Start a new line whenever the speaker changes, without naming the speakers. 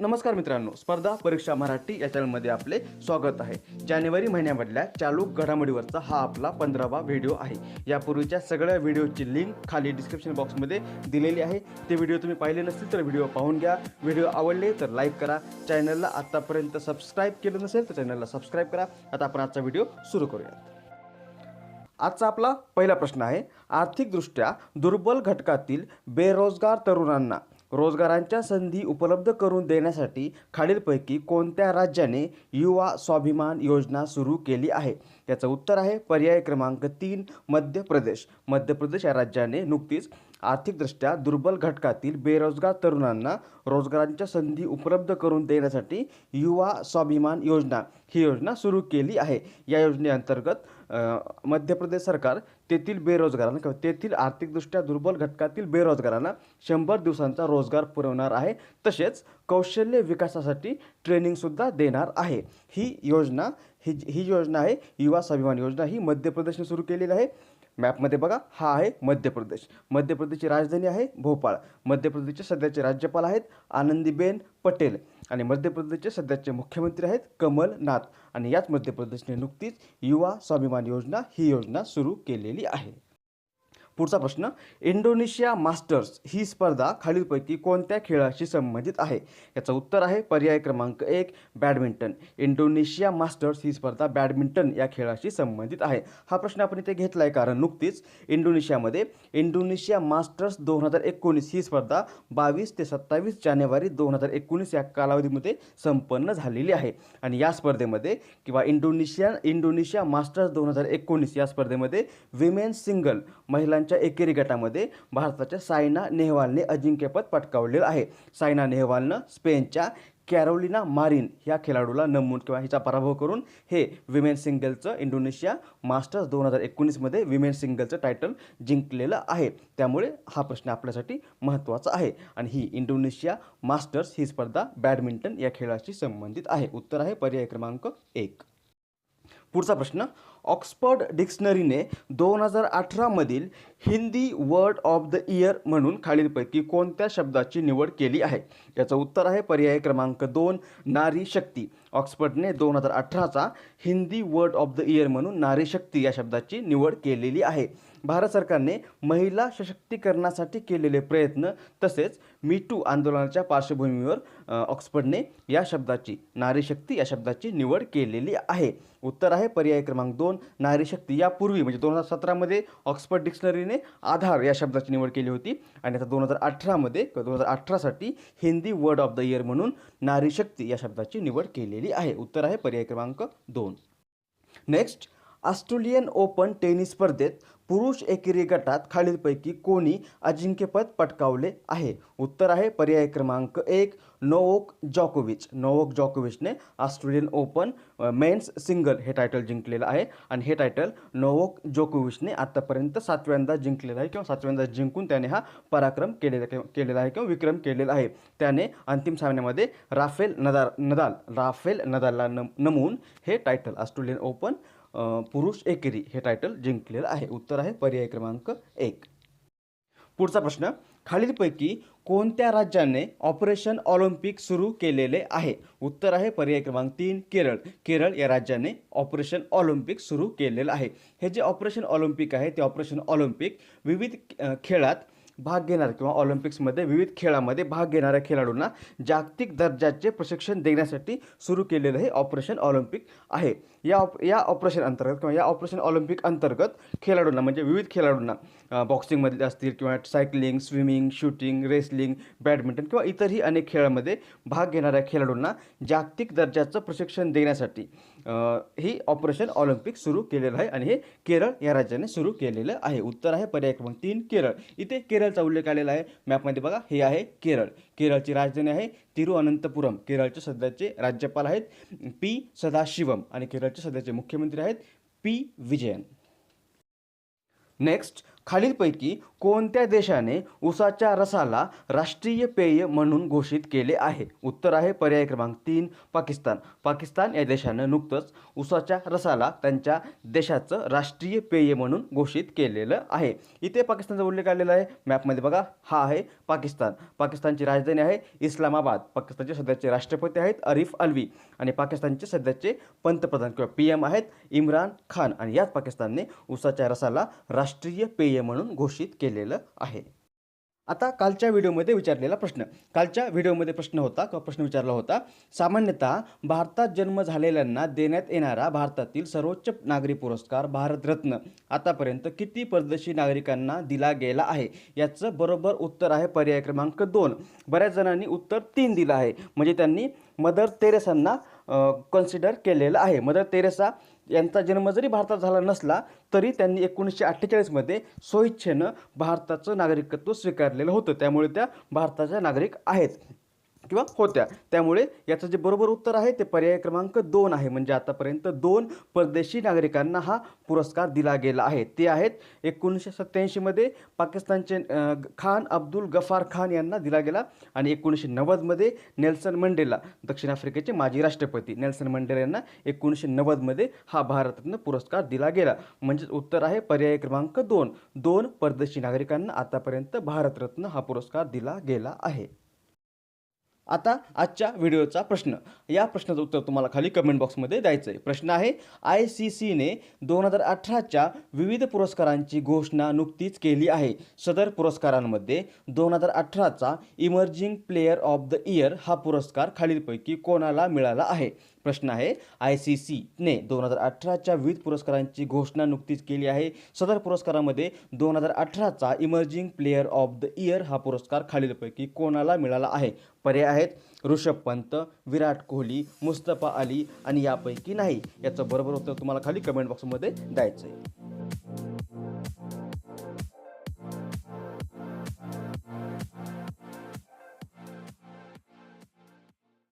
नमस्कार मित्रांनो, स्पर्धा परीक्षा मराठी या चॅनलमध्ये आपले स्वागत आहे. जानेवारी महिन्यामधल्या चालू घडामोडीवरचा हा आपला 15वा व्हिडिओ आहे. यापूर्वीच्या सगळ्या व्हिडिओची लिंक खाली डिस्क्रिप्शन बॉक्समध्ये दिलेली आहे. ते व्हिडिओ तुम्ही पाहिले नसतील तर व्हिडिओ पाहून घ्या. व्हिडिओ आवडले तर लाईक करा. चॅनलला आतापर्यंत सबस्क्राईब केलं नसेल तर चॅनलला सबस्क्राईब करा. आता आपण आजचा व्हिडिओ सुरू करूयात. आजचा आपला पहिला प्रश्न आहे, आर्थिकदृष्ट्या दुर्बल घटकातील बेरोजगार तरुणांना रोजगारांच्या संधी उपलब्ध करून देण्यासाठी खालीलपैकी कोणत्या राज्याने युवा स्वाभिमान योजना सुरू केली आहे? याचं उत्तर आहे पर्याय क्रमांक 3 मध्य प्रदेश. मध्य प्रदेश या राज्याने नुकतीच आर्थिकदृष्ट्या दुर्बल घटकातील बेरोजगार तरुणांना रोजगारांच्या संधी उपलब्ध करून देण्यासाठी युवा स्वाभिमान योजना ही योजना सुरू केली आहे. या योजनेअंतर्गत मध्य प्रदेश सरकार तेथील बेरोजगारांना किंवा तेथील आर्थिकदृष्ट्या दुर्बल घटकातील बेरोजगारांना 100 दिवसांचा रोजगार पुरवणार आहे. तसेच कौशल्य विकासासाठी ट्रेनिंगसुद्धा देणार आहे. ही योजना आहे युवा स्वाभिमान योजना. ही मध्य प्रदेशने सुरू केलेली आहे. मॅपमध्ये बघा, हा आहे मध्य प्रदेश. मध्य प्रदेशची राजधानी आहे भोपाळ. मध्य प्रदेशचे सध्याचे राज्यपाल आहेत आनंदीबेन पटेल आणि मध्य प्रदेशचे सध्याचे मुख्यमंत्री आहेत कमलनाथ. आणि याच मध्य प्रदेशने नुकतीच युवा स्वाभिमान योजना ही योजना सुरू केलेली आहे. पुढचा प्रश्न, इंडोनेशिया मास्टर्स ही स्पर्धा खालीलपैकी कोणत्या खेळाशी संबंधित आहे? याचं उत्तर आहे पर्याय क्रमांक 1 बॅडमिंटन. इंडोनेशिया मास्टर्स ही स्पर्धा बॅडमिंटन या खेळाशी संबंधित आहे. हा प्रश्न आपण इथे घेतला आहे कारण नुकतीच इंडोनेशियामध्ये इंडोनेशिया मास्टर्स 2019 ही स्पर्धा 22 ते 27 जानेवारी 2019 या कालावधीमध्ये संपन्न झालेली आहे. आणि या स्पर्धेमध्ये किंवा इंडोनेशिया मास्टर्स 2019 या स्पर्धेमध्ये विमेन्स सिंगल महिलांच्या एकेरी गटामध्ये भारताच्या सायना नेहवालने अजिंक्यपद पटकावलेलं आहे. सायना नेहवालनं स्पेनच्या कॅरोलिना मारिन ह्या खेळाडूला नमून किंवा हिचा पराभव करून हे विमेन सिंगलचं इंडोनेशिया मास्टर्स 2019मध्ये विमेन सिंगलचं टायटल जिंकलेलं आहे. त्यामुळे हा प्रश्न आपल्यासाठी महत्त्वाचा आहे. आणि ही इंडोनेशिया मास्टर्स ही स्पर्धा बॅडमिंटन या खेळाशी संबंधित आहे. उत्तर आहे पर्याय क्रमांक 1. पुढचा प्रश्न, ऑक्सफर्ड डिक्शनरीने 2018 मधील Hindi word of the year म्हणून खालीलपैकी कोणत्या शब्दाची निवड केली आहे? याचं उत्तर आहे पर्याय क्रमांक 2 नारी शक्ती. ऑक्सफर्डने 2018चा Hindi word of the year म्हणून नारी शक्ती या शब्दाची निवड केलेली आहे. भारत सरकारने महिला सशक्तीकरणासाठी केलेले प्रयत्न तसेच मीटू आंदोलनाच्या पार्श्वभूमीवर ऑक्सफर्डने या शब्दाची नारी शक्ती या शब्दाची निवड केलेली आहे. उत्तर आहे पर्याय क्रमांक 2 नारी शक्ती. यापूर्वी म्हणजे 2017मध्ये ऑक्सफर्ड डिक्शनरीने आधार या शब्दाची निवड केली होती आणि आता 2018मध्ये 2018साठी Hindi word of the year म्हणून नारी शक्ती या शब्दाची निवड केलेली आहे. उत्तर आहे पर्याय क्रमांक 2. नेक्स्ट, ऑस्ट्रेलियन ओपन टेनिस स्पर्धेत पुरुष एकेरी गटात खालीलपैकी कोणी अजिंक्यपद पटकावले आहे? उत्तर आहे पर्याय क्रमांक 1 नोवोक जॉकोविच. नोवोक जॉकोविचने ऑस्ट्रेलियन ओपन मेन्स सिंगल हे टायटल जिंकलेलं आहे आणि हे टायटल नोवोक जॉकोविचने आतापर्यंत 7व्यांदा जिंकलेलं आहे किंवा 7व्यांदा जिंकून त्याने हा पराक्रम केलेला आहे किंवा विक्रम केलेला आहे. त्याने अंतिम सामन्यामध्ये राफेल नदालला नमवून हे टायटल ऑस्ट्रेलियन ओपन पुरुष एकेरी हे टायटल जिंकलेलं आहे. उत्तर आहे पर्याय क्रमांक 1. पुढचा प्रश्न, खालीलपैकी कोणत्या राज्याने ऑपरेशन ऑलिम्पिक सुरू केलेले आहे? उत्तर आहे पर्याय क्रमांक 3 केरळ. केरळ या राज्याने ऑपरेशन ऑलिम्पिक सुरू केलेलं आहे. हे जे ऑपरेशन ऑलिम्पिक आहे ते ऑपरेशन ऑलिम्पिक विविध खेळात भाग घेणार किंवा ऑलिम्पिक्समध्ये विविध खेळामध्ये भाग घेणाऱ्या खेळाडूंना जागतिक दर्जाचे प्रशिक्षण देण्यासाठी सुरू केलेलं हे ऑपरेशन ऑलिम्पिक आहे. या ऑपरेशन अंतर्गत किंवा या ऑपरेशन ऑलिम्पिक अंतर्गत खेळाडूंना म्हणजे विविध खेळाडूंना बॉक्सिंगमध्ये असतील किंवा cycling, swimming, shooting, wrestling, badminton किंवा इतरही अनेक खेळामध्ये भाग घेणाऱ्या खेळाडूंना जागतिक दर्जाचं प्रशिक्षण देण्यासाठी ही ऑपरेशन ऑलिम्पिक सुरू केलेलं आहे आणि हे केरळ या राज्याने सुरू केलेलं आहे. उत्तर आहे पर्याय क्रमांक 3 केरळ. इथे केरळचा उल्लेख आलेला आहे मॅपमध्ये बघा, हे आहे केरळ. केरळची राजधानी आहे तिरुअनंतपुरम. केरळचे सध्याचे राज्यपाल आहेत पी सदाशिवम आणि केरळचे सध्याचे मुख्यमंत्री आहेत पी विजयन. नेक्स्ट, खालीलपैकी कोणत्या देशाने उसाच्या रसाला राष्ट्रीय पेय म्हणून घोषित केले आहे? उत्तर आहे पर्याय क्रमांक 3 पाकिस्तान. पाकिस्तान या देशानं नुकतंच उसाच्या रसाला त्यांच्या देशाचं राष्ट्रीय पेय म्हणून घोषित केलेलं आहे. इथे पाकिस्तानचा उल्लेख आलेला आहे मॅपमध्ये बघा. हा आहे पाकिस्तान. पाकिस्तानची राजधानी आहे इस्लामाबाद. पाकिस्तानचे सध्याचे राष्ट्रपती आहेत आरिफ अलवी आणि पाकिस्तानचे सध्याचे पंतप्रधान किंवा PM आहेत इम्रान खान. आणि याच पाकिस्तानने उसाच्या रसाला राष्ट्रीय पेय म्हणून घोषित केलेलं आहे. आता कालच्या व्हिडिओमध्ये विचारलेला प्रश्न. कालच्या व्हिडिओमध्ये प्रश्न होता किंवा प्रश्न विचारला होता, सामान्यतः भारतात जन्म झालेल्यांना देण्यात येणारा भारतातील सर्वोच्च नागरी पुरस्कार भारतरत्न आतापर्यंत किती परदेशी नागरिकांना दिला गेला आहे? याचं बरोबर उत्तर आहे पर्याय क्रमांक 2. बऱ्याच जणांनी उत्तर 3 दिलं आहे. म्हणजे त्यांनी मदर तेरेसांना कन्सिडर केलेलं आहे. मदर तेरेसा यांचा जन्म जरी भारतात झाला नसला तरी त्यांनी 1948मध्ये स्वइच्छेनं भारताचं नागरिकत्व स्वीकारलेलं होतं. त्यामुळे त्या भारताच्या नागरिक आहेत किंवा होत्या. त्यामुळे याचं जे बरोबर उत्तर आहे ते पर्याय क्रमांक 2 आहे. म्हणजे आतापर्यंत 2 परदेशी नागरिकांना हा पुरस्कार दिला गेला आहे. ते आहेत 1987मध्ये पाकिस्तानचे खान अब्दुल गफार खान यांना दिला गेला आणि 1990मध्ये नेल्सन मंडेला, दक्षिण आफ्रिकेचे माजी राष्ट्रपती नेल्सन मंडेला यांना 1990मध्ये हा भारतरत्न पुरस्कार दिला गेला. म्हणजे उत्तर आहे पर्याय क्रमांक 2. 2 परदेशी नागरिकांना आतापर्यंत भारतरत्न हा पुरस्कार दिला गेला आहे. आता आजच्या व्हिडिओचा प्रश्न. या प्रश्नाचं उत्तर तुम्हाला खाली कमेंट बॉक्समध्ये द्यायचं आहे. प्रश्न आहे, ICCने 2018च्या विविध पुरस्कारांची घोषणा नुकतीच केली आहे. सदर पुरस्कारांमध्ये 2018चा emerging player of the year हा पुरस्कार खालीलपैकी कोणाला मिळाला आहे? प्रश्न आहे, ICCने 2018च्या विविध पुरस्कारांची घोषणा नुकतीच केली आहे. सदर पुरस्कारामध्ये 2018चा emerging player of the year हा पुरस्कार खालीलपैकी कोणाला मिळाला आहे? पर्याय आहेत ऋषभ पंत, विराट कोहली, मुस्तफा अली आणि यापैकी नाही. याचं बरोबर उत्तर तुम्हाला खाली कमेंट बॉक्समध्ये द्यायचं आहे.